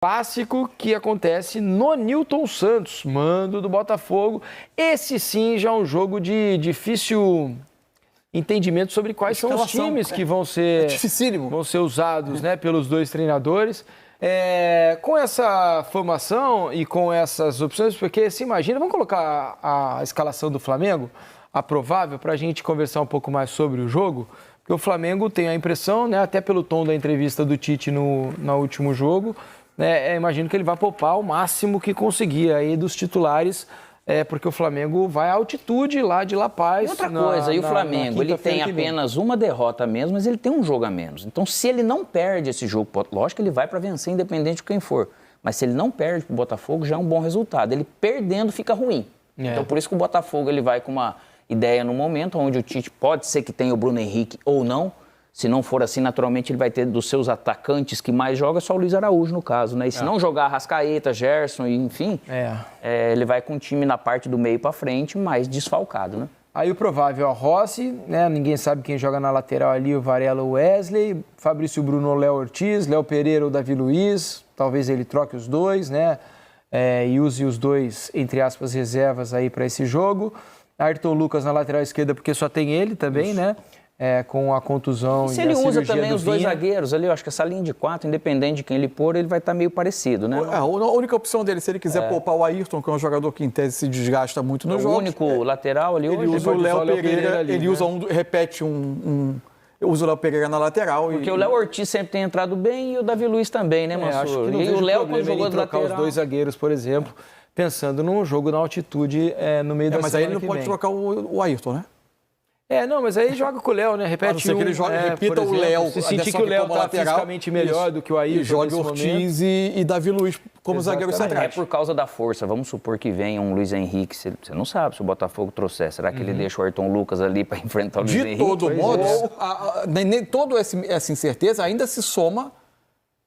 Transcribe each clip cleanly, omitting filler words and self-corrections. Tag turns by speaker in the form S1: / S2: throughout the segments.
S1: Clássico que acontece no Nilton Santos, mando do Botafogo. Esse sim já é um jogo de difícil entendimento sobre quais são os times que vão ser usados, né, pelos dois treinadores. Com essa formação e com essas opções, porque se imagina, vamos colocar a escalação do Flamengo, a provável, para a gente conversar um pouco mais sobre o jogo, porque o Flamengo tem a impressão, né, até pelo tom da entrevista do Tite no último jogo, imagino que ele vai poupar o máximo que conseguir aí dos titulares, porque o Flamengo vai à altitude lá de La Paz.
S2: E outra coisa, o Flamengo, ele tem apenas uma derrota a menos, mas ele tem um jogo a menos. Então, se ele não perde esse jogo, lógico que ele vai para vencer independente de quem for, mas se ele não perde para o Botafogo, já é um bom resultado. Ele perdendo fica ruim. Então, por isso que o Botafogo ele vai com uma ideia no momento, onde o Tite pode ser que tenha o Bruno Henrique ou não. Se não for assim, naturalmente ele vai ter dos seus atacantes que mais joga, só o Luiz Araújo, no caso, né? E se não jogar Arrascaeta, Gerson, enfim, ele vai com o time na parte do meio para frente, mais desfalcado, né?
S1: Aí o provável é o Rossi, né? Ninguém sabe quem joga na lateral ali, o Varela ou o Wesley, Fabrício Bruno ou Léo Ortiz, Léo Pereira ou Davi Luiz, talvez ele troque os dois, né? E use os dois, entre aspas, reservas aí para esse jogo. Ayrton Lucas na lateral esquerda, porque só tem ele também, né? Com a contusão e a cirurgia.
S2: Se ele usa também os dois zagueiros ali, eu acho que essa linha de 4, independente de quem ele pôr, ele vai estar meio parecido, né?
S3: A única opção dele, se ele quiser poupar o Ayrton, que é um jogador que em tese se desgasta muito nos jogos.
S2: O único lateral ali
S3: ele
S2: hoje.
S3: Usa o Léo Pereira, ele usa repete usa o Léo Pereira na lateral.
S2: Porque o Léo Ortiz sempre tem entrado bem e o Davi Luiz também, né, Mansur?
S1: Acho que não
S2: e o Léo, quando
S1: jogou de lateral, os dois zagueiros, por exemplo, pensando num jogo na altitude no meio da semana.
S3: Mas aí ele não pode trocar o Ayrton, né?
S1: Não, mas aí joga com o Léo, né? Repete
S3: que ele repita o Léo.
S1: Se sentir que o Léo está fisicamente melhor do que o Ayrton.
S3: E joga Ortiz e Davi Luiz como zagueiro central.
S2: É por causa da força. Vamos supor que venha um Luiz Henrique. Você não sabe se o Botafogo trouxer. Será que ele deixa o Ayrton Lucas ali para enfrentar o Luiz Henrique?
S3: De todo modo, nem toda essa incerteza ainda se soma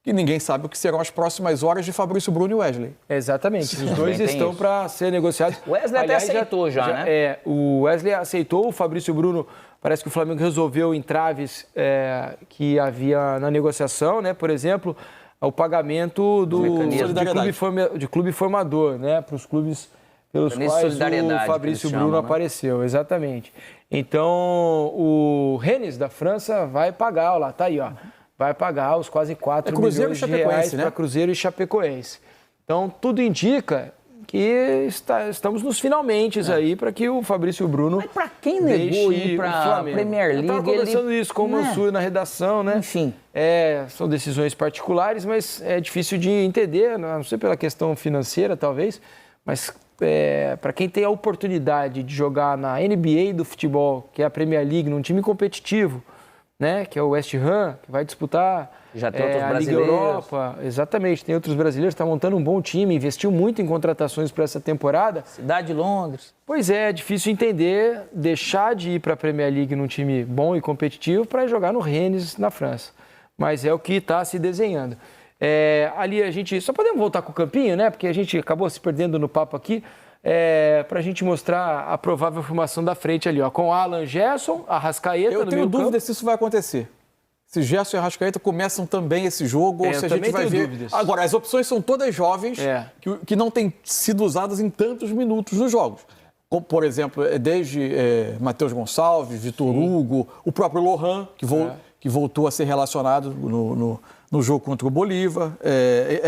S3: que ninguém sabe o que serão as próximas horas de Fabrício Bruno e Wesley.
S1: Exatamente. Os dois estão para ser negociados.
S2: O Wesley até aceitou já, né?
S1: O Wesley aceitou, o Fabrício Bruno, parece que o Flamengo resolveu entraves que havia na negociação, né? Por exemplo, o pagamento de clube formador, né? Para os clubes pelos quais o Fabrício Bruno apareceu. Exatamente. Então, o Rennes da França vai pagar, lá, tá aí, ó. Vai pagar os quase 4 milhões de reais para Cruzeiro e Chapecoense. Então, tudo indica que estamos nos finalmente aí para que o Fabrício Bruno.
S2: Mas para quem negou ir para a Premier League?
S1: Eu estava conversando isso com o Mansur na redação, né?
S2: Enfim.
S1: São decisões particulares, mas é difícil de entender, não sei pela questão financeira, talvez, mas para quem tem a oportunidade de jogar na NBA do futebol, que é a Premier League, num time competitivo, né, que é o West Ham, que vai disputar
S2: já tem outros
S1: a Liga Europa. Exatamente, tem outros brasileiros, está montando um bom time, investiu muito em contratações para essa temporada.
S2: Cidade de Londres.
S1: Pois é difícil entender, deixar de ir para a Premier League num time bom e competitivo para jogar no Rennes, na França. Mas é o que está se desenhando. Ali a gente, só podemos voltar com o campinho, né, porque a gente acabou se perdendo no papo aqui, para a gente mostrar a provável formação da frente ali, ó, com Alan, Gerson, Arrascaeta.
S3: Eu tenho dúvida se isso vai acontecer. Se Gerson e Arrascaeta começam também esse jogo, ou se a gente vai ver. Dúvidas. Agora, as opções são todas jovens, que não têm sido usadas em tantos minutos nos jogos. Como, por exemplo, desde Matheus Gonçalves, Vitor Hugo, o próprio Lohan, que voltou a ser relacionado no jogo contra o Bolívar,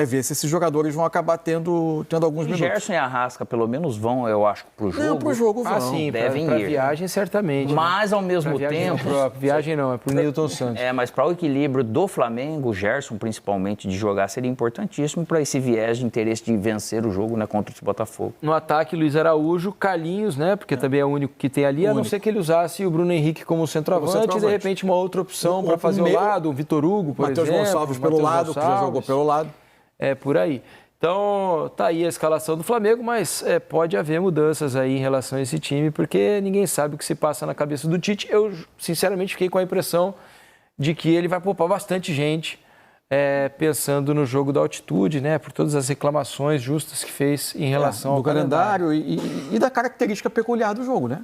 S3: ver se esses jogadores vão acabar tendo alguns minutos.
S2: Gerson e Arrasca, pelo menos, vão, eu acho, pro jogo.
S3: Não, pro jogo vão.
S1: Sim,
S2: devem
S1: pra
S2: ir.
S1: Viagem, certamente.
S2: Mas, ao mesmo tempo...
S1: Viagem não, é pro Nilton Santos.
S2: Mas para o equilíbrio do Flamengo, o Gerson, principalmente, de jogar, seria importantíssimo para esse viés de interesse de vencer o jogo, né, contra o Botafogo.
S1: No ataque, Luiz Araújo, Carlinhos, né, porque também é o único que tem ali, a não ser que ele usasse o Bruno Henrique como centroavante e, de repente, uma outra opção para fazer o lado, o Vitor Hugo, por exemplo.
S3: Matheus Gonçalves pelo lado, que já jogou pelo lado.
S1: Por aí. Então, tá aí a escalação do Flamengo, mas pode haver mudanças aí em relação a esse time, porque ninguém sabe o que se passa na cabeça do Tite. Eu, sinceramente, fiquei com a impressão de que ele vai poupar bastante gente, pensando no jogo da altitude, né, por todas as reclamações justas que fez em relação ao
S3: calendário e da característica peculiar do jogo, né?